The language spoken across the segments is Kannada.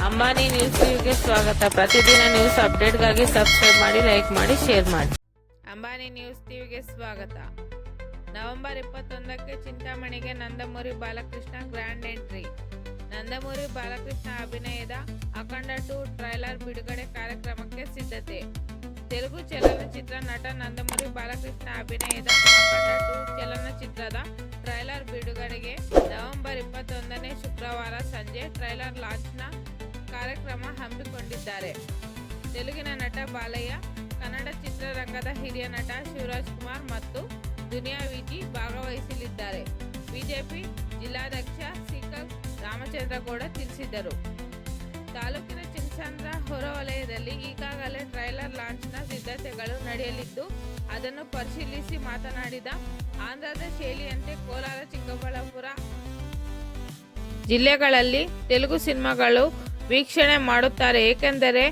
ಅಂಬಾನಿ ನ್ಯೂಸ್ ಟಿವಿಗೆ ಸ್ವಾಗತ. ಪ್ರತಿದಿನ ನ್ಯೂಸ್ ಅಪ್ಡೇಟ್ಗಾಗಿ ಸಬ್ಸ್ಕ್ರೈಬ್ ಮಾಡಿ, ಲೈಕ್ ಮಾಡಿ, ಶೇರ್ ಮಾಡಿ. ಅಂಬಾನಿ ನ್ಯೂಸ್ ಟಿವಿಗೆ ಸ್ವಾಗತ. ನವೆಂಬರ್ 21ಕ್ಕೆ ಚಿಂತಾಮಣಿಗೆ ನಂದಮೂರಿ ಬಾಲಕೃಷ್ಣ ಗ್ರ್ಯಾಂಡ್ ಎಂಟ್ರಿ. ನಂದಮೂರಿ ಬಾಲಕೃಷ್ಣ ಅಭಿನಯದ ಅಖಂಡ 2 ಟ್ರೈಲರ್ ಬಿಡುಗಡೆ ಕಾರ್ಯಕ್ರಮಕ್ಕೆ ಸಿದ್ಧತೆ. ತೆಲುಗು ಚಲನಚಿತ್ರ ನಟ ನಂದಮೂರಿ ಬಾಲಕೃಷ್ಣ ಅಭಿನಯದ ಅಖಂಡ 2 ಚಲನಚಿತ್ರದ ಟ್ರೈಲರ್ ಬಿಡುಗಡೆಗೆ ನವೆಂಬರ್ 21ನೇ ಶುಕ್ರವಾರ ಸಂಜೆ ಟ್ರೈಲರ್ ಲಾಂಚ್ನ ಕಾರ್ಯಕ್ರಮ ಹಮ್ಮಿಕೊಂಡಿದ್ದಾರೆ. ತೆಲುಗಿನ ನಟ ಬಾಲಯ್ಯ, ಕನ್ನಡ ಚಿತ್ರರಂಗದ ಹಿರಿಯ ನಟ ಶಿವರಾಜ್ ಕುಮಾರ್ ಮತ್ತು ದುನಿಯಾ ವಿಜಿ ಭಾಗವಹಿಸಲಿದ್ದಾರೆ. ಬಿಜೆಪಿ ಜಿಲ್ಲಾಧ್ಯಕ್ಷ ಸಿಕಲ್ ರಾಮಚಂದ್ರಗೌಡ ತಿಳಿಸಿದರು. ತಾಲೂಕಿನ ಚಿನ್ನಸಂದ್ರ ಹೊರವಲಯದಲ್ಲಿ ಈಗಾಗಲೇ ಟ್ರೈಲರ್ ಲಾಂಚ್ನ ಸಿದ್ಧತೆಗಳು ನಡೆಯಲಿದ್ದು, ಅದನ್ನು ಪರಿಶೀಲಿಸಿ ಮಾತನಾಡಿದ ಆಂಧ್ರದ ಶೈಲಿಯಂತೆ ಕೋಲಾರ, ಚಿಕ್ಕಬಳ್ಳಾಪುರ ಜಿಲ್ಲೆಗಳಲ್ಲಿ ತೆಲುಗು ಸಿನಿಮಾಗಳು ವೀಕ್ಷಣೆ ಮಾಡುತ್ತಾರೆ. ಏಕೆಂದರೆ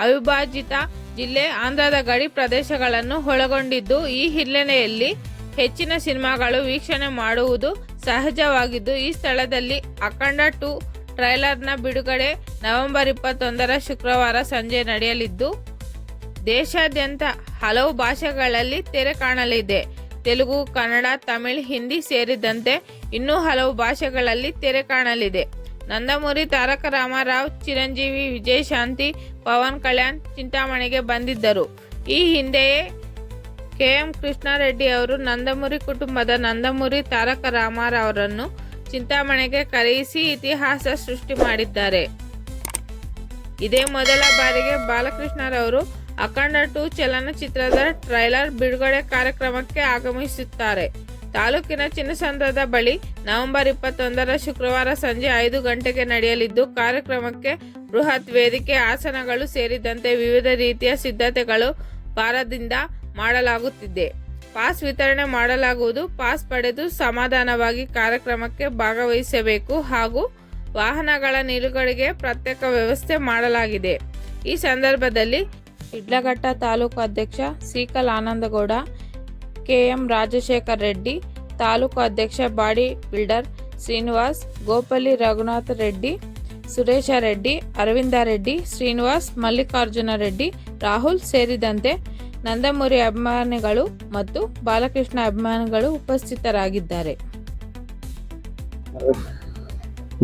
ಅವಿಭಾಜಿತ ಜಿಲ್ಲೆ ಆಂಧ್ರದ ಗಡಿ ಪ್ರದೇಶಗಳನ್ನು ಒಳಗೊಂಡಿದ್ದು, ಈ ಹಿನ್ನೆಲೆಯಲ್ಲಿ ಹೆಚ್ಚಿನ ಸಿನಿಮಾಗಳು ವೀಕ್ಷಣೆ ಮಾಡುವುದು ಸಹಜವಾಗಿದ್ದು, ಈ ಸ್ಥಳದಲ್ಲಿ ಅಖಂಡ 2 ಟ್ರೈಲರ್ನ ಬಿಡುಗಡೆ ನವೆಂಬರ್ 21ರ ಶುಕ್ರವಾರ ಸಂಜೆ ನಡೆಯಲಿದ್ದು, ದೇಶಾದ್ಯಂತ ಹಲವು ಭಾಷೆಗಳಲ್ಲಿ ತೆರೆ ಕಾಣಲಿದೆ. ತೆಲುಗು, ಕನ್ನಡ, ತಮಿಳು, ಹಿಂದಿ ಸೇರಿದಂತೆ ಇನ್ನೂ ಹಲವು ಭಾಷೆಗಳಲ್ಲಿ ತೆರೆ ಕಾಣಲಿದೆ. ನಂದಮೂರಿ ತಾರಕ ರಾಮರಾವ್, ಚಿರಂಜೀವಿ, ವಿಜಯಶಾಂತಿ, ಪವನ್ ಕಲ್ಯಾಣ್ ಚಿಂತಾಮಣಿಗೆ ಬಂದಿದ್ದರು. ಈ ಹಿಂದೆಯೇ KM ಕೃಷ್ಣಾರೆಡ್ಡಿ ಅವರು ನಂದಮೂರಿ ಕುಟುಂಬದ ನಂದಮೂರಿ ತಾರಕ ರಾಮರಾವ್ ಅವರನ್ನು ಚಿಂತಾಮಣಿಗೆ ಕರೆಯಿಸಿ ಇತಿಹಾಸ ಸೃಷ್ಟಿ ಮಾಡಿದ್ದಾರೆ. ಇದೇ ಮೊದಲ ಬಾರಿಗೆ ಬಾಲಕೃಷ್ಣರವರು ಅಖಂಡ 2 ಚಲನಚಿತ್ರದ ಟ್ರೈಲರ್ ಬಿಡುಗಡೆ ಕಾರ್ಯಕ್ರಮಕ್ಕೆ ಆಗಮಿಸುತ್ತಾರೆ. ತಾಲೂಕಿನ ಚಿನ್ನಸಂದ್ರದ ಬಳಿ ನವೆಂಬರ್ 21ರ ಶುಕ್ರವಾರ ಸಂಜೆ 5 ಗಂಟೆಗೆ ನಡೆಯಲಿದ್ದು, ಕಾರ್ಯಕ್ರಮಕ್ಕೆ ಬೃಹತ್ ವೇದಿಕೆ, ಆಸನಗಳು ಸೇರಿದಂತೆ ವಿವಿಧ ರೀತಿಯ ಸಿದ್ಧತೆಗಳು ಭರದಿಂದ ಮಾಡಲಾಗುತ್ತಿದೆ. ಪಾಸ್ ವಿತರಣೆ ಮಾಡಲಾಗುವುದು. ಪಾಸ್ ಪಡೆದು ಸಮಾಧಾನವಾಗಿ ಕಾರ್ಯಕ್ರಮಕ್ಕೆ ಭಾಗವಹಿಸಬೇಕು ಹಾಗೂ ವಾಹನಗಳ ನಿಲುಗಡೆಗೆ ಪ್ರತ್ಯೇಕ ವ್ಯವಸ್ಥೆ ಮಾಡಲಾಗಿದೆ. ಈ ಸಂದರ್ಭದಲ್ಲಿ ಶಿಡ್ಲಘಟ್ಟ ತಾಲೂಕು ಅಧ್ಯಕ್ಷ ಸಿಕಲ್ ಆನಂದಗೌಡ, KM ರಾಜಶೇಖರ್ ರೆಡ್ಡಿ, ತಾಲೂಕು ಅಧ್ಯಕ್ಷ ಬಾಡಿ ಬಿಲ್ಡರ್ ಶ್ರೀನಿವಾಸ್, ಗೋಪಲ್ಲಿ ರಘುನಾಥ ರೆಡ್ಡಿ, ಸುರೇಶ ರೆಡ್ಡಿ, ಅರವಿಂದ ರೆಡ್ಡಿ, ಶ್ರೀನಿವಾಸ್, ಮಲ್ಲಿಕಾರ್ಜುನ ರೆಡ್ಡಿ, ರಾಹುಲ್ ಸೇರಿದಂತೆ ನಂದಮೂರಿ ಅಭಿಮಾನಿಗಳು ಮತ್ತು ಬಾಲಕೃಷ್ಣ ಅಭಿಮಾನಿಗಳು ಉಪಸ್ಥಿತರಾಗಿದ್ದಾರೆ.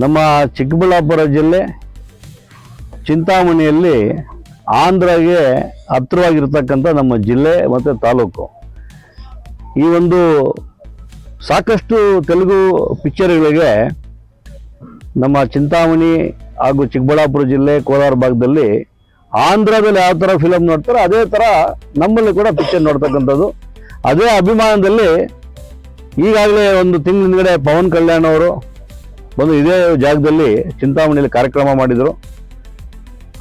ನಮ್ಮ ಚಿಕ್ಕಬಳ್ಳಾಪುರ ಜಿಲ್ಲೆ ಚಿಂತಾಮಣಿಯಲ್ಲಿ ಆಂಧ್ರಗೆ ಹತ್ತಿರವಾಗಿರ್ತಕ್ಕಂಥ ನಮ್ಮ ಜಿಲ್ಲೆ ಮತ್ತು ತಾಲೂಕು. ಈ ಒಂದು ಸಾಕಷ್ಟು ತೆಲುಗು ಪಿಕ್ಚರ್ಗಳಿಗೆ ನಮ್ಮ ಚಿಂತಾಮಣಿ ಹಾಗೂ ಚಿಕ್ಕಬಳ್ಳಾಪುರ ಜಿಲ್ಲೆ, ಕೋಲಾರ ಭಾಗದಲ್ಲಿ ಆಂಧ್ರದಲ್ಲಿ ಯಾವ ಥರ ಫಿಲಮ್ ನೋಡ್ತಾರೆ ಅದೇ ಥರ ನಮ್ಮಲ್ಲಿ ಕೂಡ ಪಿಕ್ಚರ್ ನೋಡ್ತಕ್ಕಂಥದ್ದು. ಅದೇ ಅಭಿಮಾನದಲ್ಲಿ ಈಗಾಗಲೇ ಒಂದು ತಿಂಗಳ ಹಿಂದ್ಗಡೆ ಪವನ್ ಕಲ್ಯಾಣ್ ಅವರು ಬಂದು ಇದೇ ಜಾಗದಲ್ಲಿ ಚಿಂತಾಮಣಿಯಲ್ಲಿ ಕಾರ್ಯಕ್ರಮ ಮಾಡಿದರು.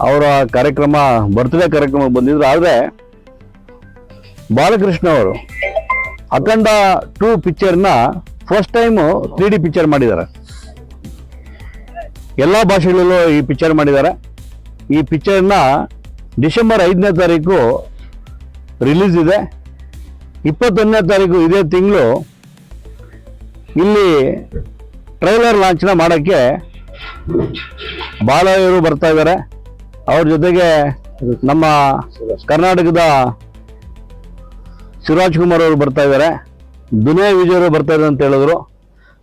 ಅವರ ಕಾರ್ಯಕ್ರಮ ಬರ್ತ್ಡೇ ಕಾರ್ಯಕ್ರಮ ಬಂದಿದ್ರು. ಆದರೆ ಬಾಲಕೃಷ್ಣ ಅವರು ಅಖಂಡ 2 ಪಿಕ್ಚರ್ನ ಫಸ್ಟ್ ಟೈಮು 3D ಪಿಕ್ಚರ್ ಮಾಡಿದ್ದಾರೆ. ಎಲ್ಲ ಭಾಷೆಗಳಲ್ಲೂ ಈ ಪಿಕ್ಚರ್ ಮಾಡಿದ್ದಾರೆ. ಈ ಪಿಕ್ಚರ್ನ ಡಿಸೆಂಬರ್ 5ನೇ ತಾರೀಕು ರಿಲೀಸ್ ಇದೆ. 21ನೇ ತಾರೀಕು ಇದೇ ತಿಂಗಳು ಇಲ್ಲಿ ಟ್ರೈಲರ್ ಲಾಂಚ್ನ ಮಾಡೋಕ್ಕೆ ಬಾಲಯ್ಯರು ಬರ್ತಾ ಇದ್ದಾರೆ. ಅವ್ರ ಜೊತೆಗೆ ನಮ್ಮ ಕರ್ನಾಟಕದ ಶಿವರಾಜ್ ಕುಮಾರ್ ಅವರು ಬರ್ತಾ ಇದ್ದಾರೆ, ದುನಿಯಾ ವಿಜಯ್ ಅವರು ಬರ್ತಾ ಇದ್ದಾರೆ ಅಂತ ಹೇಳಿದ್ರು.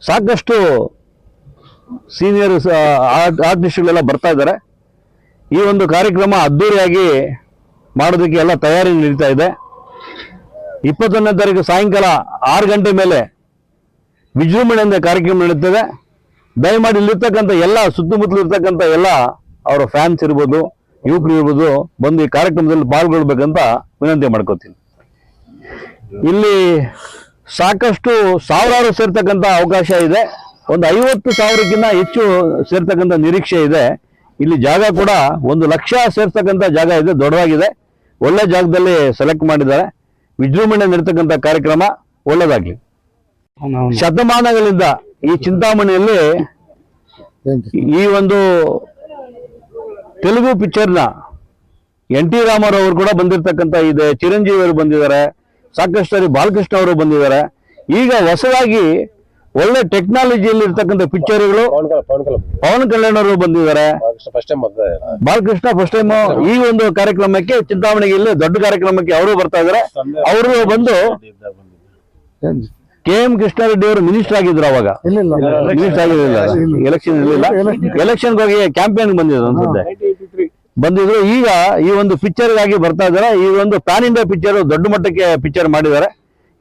ಸಾಕಷ್ಟು ಸೀನಿಯರ್ ಆರ್ಟಿಸ್ಟ್ಗಳೆಲ್ಲ ಬರ್ತಾ ಇದ್ದಾರೆ. ಈ ಒಂದು ಕಾರ್ಯಕ್ರಮ ಅದ್ದೂರಿಯಾಗಿ ಮಾಡೋದಕ್ಕೆ ಎಲ್ಲ ತಯಾರಿ ನಡೀತಾ ಇದೆ. 21ನೇ ತಾರೀಕು ಸಾಯಂಕಾಲ 6 ಗಂಟೆ ಮೇಲೆ ವಿಜೃಂಭಣೆಯಿಂದ ಕಾರ್ಯಕ್ರಮ ನಡೀತದೆ. ದಯಮಾಡಿ ಇಲ್ಲಿರ್ತಕ್ಕಂಥ ಎಲ್ಲ ಸುತ್ತಮುತ್ತಲು ಇರ್ತಕ್ಕಂಥ ಎಲ್ಲ ಅವರ ಫ್ಯಾನ್ಸ್ ಇರ್ಬೋದು, ಯುವಕರು ಇರ್ಬೋದು, ಬಂದು ಈ ಕಾರ್ಯಕ್ರಮದಲ್ಲಿ ಪಾಲ್ಗೊಳ್ಬೇಕಂತ ವಿನಂತಿ ಮಾಡ್ಕೋತೀನಿ. ಇಲ್ಲಿ ಸಾಕಷ್ಟು ಸಾವಿರಾರು ಸೇರ್ತಕ್ಕಂಥ ಅವಕಾಶ ಇದೆ. ಒಂದು 50,000ಕ್ಕಿಂತ ಹೆಚ್ಚು ಸೇರ್ತಕ್ಕಂಥ ನಿರೀಕ್ಷೆ ಇದೆ. ಇಲ್ಲಿ ಜಾಗ ಕೂಡ 1,00,000 ಸೇರ್ತಕ್ಕಂಥ ಜಾಗ ಇದೆ, ದೊಡ್ಡದಾಗಿದೆ. ಒಳ್ಳೆ ಜಾಗದಲ್ಲಿ ಸೆಲೆಕ್ಟ್ ಮಾಡಿದ್ದಾರೆ. ವಿಜೃಂಭಣೆ ನಡೀತಕ್ಕಂಥ ಕಾರ್ಯಕ್ರಮ ಒಳ್ಳೆದಾಗ್ಲಿ. ಶತಮಾನಗಳಿಂದ ಈ ಚಿಂತಾಮಣಿಯಲ್ಲಿ ಈ ಒಂದು ತೆಲುಗು ಪಿಕ್ಚರ್ನ NT ರಾಮಾರಾವ್ ಅವರು ಕೂಡ ಬಂದಿರತಕ್ಕಂಥ ಇದೆ, ಚಿರಂಜೀವಿ ಅವರು ಬಂದಿದ್ದಾರೆ, ಸಾಕಷ್ಟು ಬಾಲಕೃಷ್ಣ ಅವರು ಬಂದಿದ್ದಾರೆ. ಈಗ ಹೊಸದಾಗಿ ಒಳ್ಳೆ ಟೆಕ್ನಾಲಜಿಯಲ್ಲಿ ಇರ್ತಕ್ಕಂಥ ಪಿಕ್ಚರ್ಗಳು. ಪವನ್ ಕಲ್ಯಾಣ್ ಅವರು ಬಂದಿದ್ದಾರೆ, ಬಾಲಕೃಷ್ಣ ಫಸ್ಟ್ ಟೈಮ್ ಈ ಒಂದು ಕಾರ್ಯಕ್ರಮಕ್ಕೆ ಚಿಂತಾಮಣಿಯಲ್ಲಿ ದೊಡ್ಡ ಕಾರ್ಯಕ್ರಮಕ್ಕೆ ಅವರು ಬರ್ತಾ ಇದಾರೆ. ಅವರು ಬಂದು KM ಕೃಷ್ಣಾರೆಡ್ಡಿ ಅವರು ಮಿನಿಸ್ಟರ್ ಆಗಿದ್ರು ಅವಾಗ, ಮಿನಿಸ್ಟರ್ ಆಗಿರಲಿಲ್ಲ, ಎಲೆಕ್ಷನ್ ಇರಲಿಲ್ಲ, ಎಲೆಕ್ಷನ್ ಹೋಗಿ ಕ್ಯಾಂಪೇನ್ ಬಂದಿದ್ರು ಅನ್ಸುತ್ತೆ, ಬಂದಿದ್ರು. ಈಗ ಈ ಒಂದು ಪಿಕ್ಚರ್ ಗಾಗಿ ಬರ್ತಾ ಇದಾರೆ. ಈ ಒಂದು ಪ್ಯಾನ್ ಇಂಡಿಯಾ ಪಿಕ್ಚರ್ ದೊಡ್ಡ ಮಟ್ಟಕ್ಕೆ ಪಿಕ್ಚರ್ ಮಾಡಿದ್ದಾರೆ.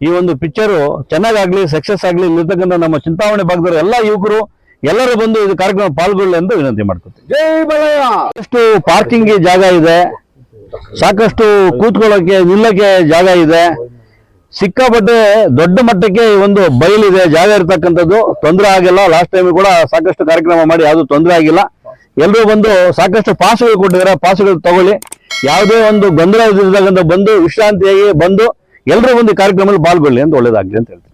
ಈ ಒಂದು ಪಿಕ್ಚರ್ ಚೆನ್ನಾಗಾಗ್ಲಿ, ಸಕ್ಸಸ್ ಆಗ್ಲಿ, ಇಲ್ಲಿರ್ತಕ್ಕಂಥ ನಮ್ಮ ಚಿಂತಾಮಣಿ ಭಾಗದವರು ಎಲ್ಲ ಯುವಕರು ಎಲ್ಲರೂ ಬಂದು ಇದು ಕಾರ್ಯಕ್ರಮ ಪಾಲ್ಗೊಳ್ಳಿ ಎಂದು ವಿನಂತಿ ಮಾಡ್ಕೊತೀವಿ. ಜೈ ಬಾಲಯ್ಯ. ಸಾಕಷ್ಟು ಪಾರ್ಕಿಂಗ್ ಜಾಗ ಇದೆ, ಸಾಕಷ್ಟು ಕೂತ್ಕೊಳ್ಳೋಕೆ ನಿಲ್ಲಕ್ಕೆ ಜಾಗ ಇದೆ, ಸಿಕ್ಕಾಪಟ್ಟೆ ದೊಡ್ಡ ಮಟ್ಟಕ್ಕೆ ಈ ಒಂದು ಬಯಲಿದೆ, ಜಾಗ ಇರ್ತಕ್ಕಂಥದ್ದು, ತೊಂದರೆ ಆಗಿಲ್ಲ. ಲಾಸ್ಟ್ ಟೈಮ್ ಕೂಡ ಸಾಕಷ್ಟು ಕಾರ್ಯಕ್ರಮ ಮಾಡಿ ಯಾವುದು ತೊಂದರೆ ಆಗಿಲ್ಲ. ಎಲ್ಲರೂ ಬಂದು ಸಾಕಷ್ಟು ಪಾಸ್ಗಳು ಕೊಟ್ಟಿದ್ದಾರೆ, ಪಾಸ್ಗಳು ತಗೊಳ್ಳಿ. ಯಾವುದೇ ಒಂದು ಗೊಂದಲ ಇದ್ದಾಗ ಬಂದು ವಿಶ್ರಾಂತಿಯಾಗಿ ಬಂದು ಎಲ್ಲರೂ ಒಂದು ಕಾರ್ಯಕ್ರಮದಲ್ಲಿ ಪಾಲ್ಗೊಳ್ಳಿ ಅಂತ ಒಳ್ಳೇದಾಗ್ಲಿ ಅಂತ ಹೇಳ್ತೀನಿ.